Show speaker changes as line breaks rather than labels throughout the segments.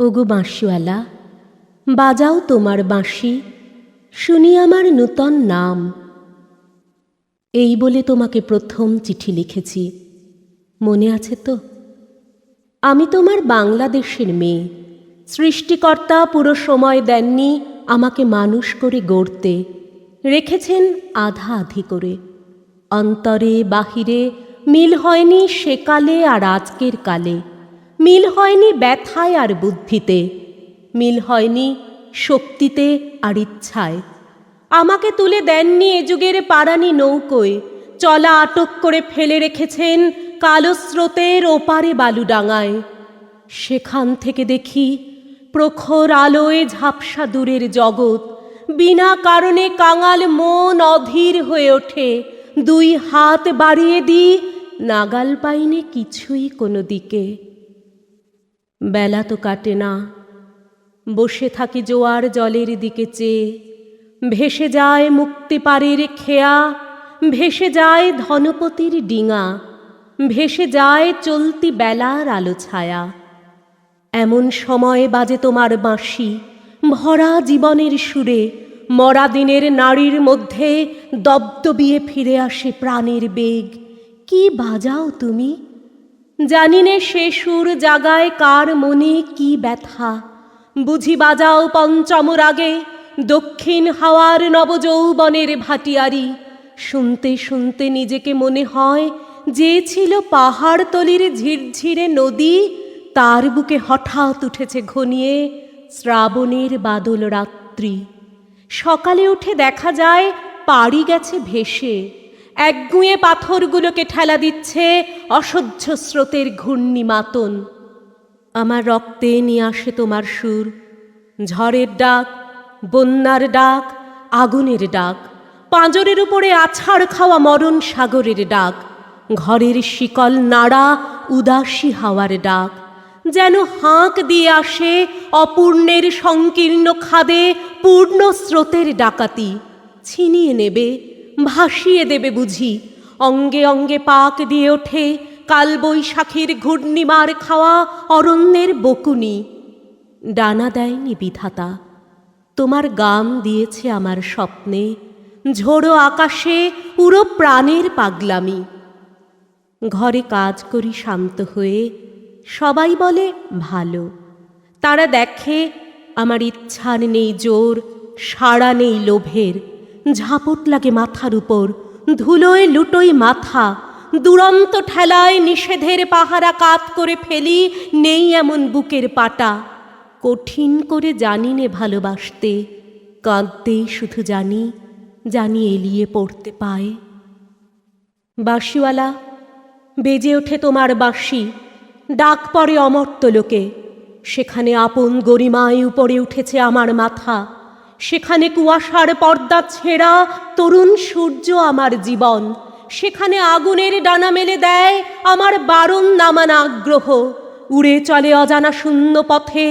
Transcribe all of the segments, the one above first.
ওগো বাঁশিওয়ালা, বাজাও তোমার বাঁশি, শুনি আমার নূতন নাম। এই বলে তোমাকে প্রথম চিঠি লিখেছি, মনে আছে তো? আমি তোমার বাংলাদেশের মেয়ে। সৃষ্টিকর্তা পুরো সময় দেননি আমাকে মানুষ করে গড়তে, রেখেছেন আধা আধি করে। অন্তরে বাহিরে মিল হয়নি সেকালে আর আজকের কালে, মিল হয়নি ব্যথায় আর বুদ্ধিতে, মিল হয়নি শক্তিতে আর ইচ্ছায়। আমাকে তুলে দেননি এ যুগের পারানি নৌকোয়, চলা আটক করে ফেলে রেখেছেন কালো স্রোতের ওপারে বালুডাঙায়। সেখান থেকে দেখি প্রখর আলোয় ঝাপসা দূরের জগৎ, বিনা কারণে কাঙাল মন অধীর হয়ে ওঠে। দুই হাত বাড়িয়ে দিই, নাগাল পাইনে কিছুই কোনো দিকে। বেলা তো কাটে না, বসে থাকি জোয়ার জলের দিকে চেয়ে। ভেসে যায় মুক্তিপাড়ের খেয়া, ভেসে যায় ধনপতির ডিঙা, ভেসে যায় চলতি বেলার আলো ছায়া। এমন সময় বাজে তোমার বাঁশি, ভরা জীবনের সুরে। মরা দিনের নারীর মধ্যে দবদবিয়ে ফিরে আসে প্রাণের বেগ। কি বাজাও তুমি, জানিনে সে সুর জাগায় কার মনে কি ব্যথা। বুঝি বাজাও পঞ্চম রাগে দক্ষিণ হাওয়ার নবযৌবনের ভাটিয়ারি। শুনতে শুনতে নিজেকে মনে হয় যে ছিল পাহাড়তলির ঝিরঝিরে নদী, তার বুকে হঠাৎ উঠেছে ঘনিয়ে শ্রাবণের বাদল রাত্রি। সকালে উঠে দেখা যায় পাড়ি গেছে ভেসে, একগুঁয়ে পাথরগুলোকে ঠেলা দিচ্ছে অসহ্য স্রোতের ঘূর্ণি মাতন। আমার রক্তে নিয়ে আসে তোমার সুর, ঝড়ের ডাক, বন্যার ডাক, আগুনের ডাক, পাঁজরের উপরে আছাড় খাওয়া মরণ সাগরের ডাক, ঘরের শিকল নাড়া উদাসী হাওয়ার ডাক। যেন হাঁক দিয়ে আসে অপূর্ণের সংকীর্ণ খাদে পূর্ণ স্রোতের ডাকাতি। ছিনিয়ে নেবে, ভাসিয়ে দেবে বুঝি। অঙ্গে অঙ্গে পাক দিয়ে ওঠে কালবৈশাখীর ঘূর্ণিমার খাওয়া অরণ্যের বকুনি। ডানা দেয়নি বিধাতা, তোমার গাম দিয়েছে আমার স্বপ্নে ঝোড়ো আকাশে পুরো প্রাণের পাগলামি। ঘরে কাজ করি শান্ত হয়ে, সবাই বলে ভালো। তারা দেখে আমার ইচ্ছার নেই জোর, সাড়া নেই লোভের। ঝাপট লাগে মাথার উপর, ধুলোয় লুটোই মাথা। দুরন্ত ঠেলায় নিষেধের পাহারা কাত করে ফেলি, নেই এমন বুকের পাটা। কঠিন করে জানি নে ভালোবাসতে, কাঁদতেই শুধু জানি, জানি এলিয়ে পড়তে পায়। বাঁশিওয়ালা, বেজে ওঠে তোমার বাঁশি, ডাক পড়ে অমর্ত্য লোকে। সেখানে আপন গরিমায় উপরে উঠেছে আমার মাথা, সেখানে কুয়াশার পর্দা ছেঁড়া তরুণ সূর্য আমার জীবন। সেখানে আগুনের ডানা মেলে দেয় আমার বারণ নামান আগ্রহ। উড়ে চলে অজানা শূন্য পথে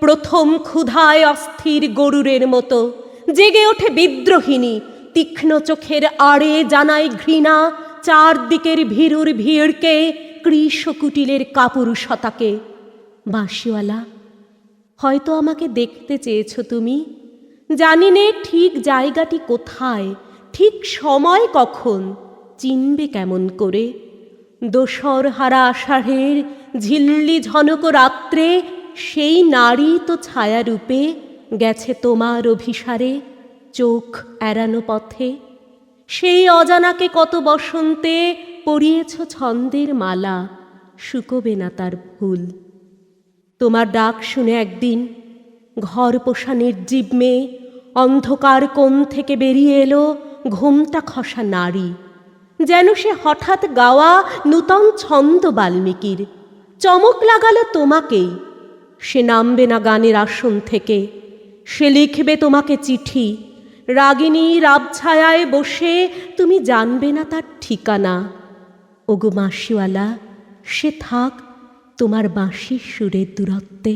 প্রথম ক্ষুধায় অস্থির গরুরের মতো। জেগে ওঠে বিদ্রোহিণী, তীক্ষ্ণ চোখের আড়ে জানায় ঘৃণা চারদিকের ভীরুর ভিড়কে, কৃষকুটিলের কাপুরুষতাকে। বাঁশিওয়ালা, হয়তো আমাকে দেখতে চেয়েছ তুমি, জানি নে ঠিক জায়গাটি কোথায়, ঠিক সময় কখন, চিনবে কেমন করে। দোসর হারা আষাঢ়ের ঝিল্লি ঝনক রাত্রে সেই নারী তো ছায়ারূপে গেছে তোমার অভিসারে চোখ এড়ানো পথে। সেই অজানাকে কত বসন্তে পরিয়েছ ছন্দের মালা, শুকোবে না তার ফুল। তোমার ডাক শুনে একদিন ঘর পোষা নির্জীব মেয়ে অন্ধকার কোণ থেকে বেরিয়ে এলো ঘোমটা খসা নারী। যেন সে হঠাৎ গাওয়া নূতন ছন্দ বাল্মীকির। চমক লাগালো তোমাকেই। সে নামবে না গানের আসন থেকে, সে লিখবে তোমাকে চিঠি। রাগিনীর আবছায়ায় বসে তুমি জানবে না তার ঠিকানা। ওগো বাঁশিওয়ালা, সে থাক তোমার বাঁশির সুরের দূরত্বে।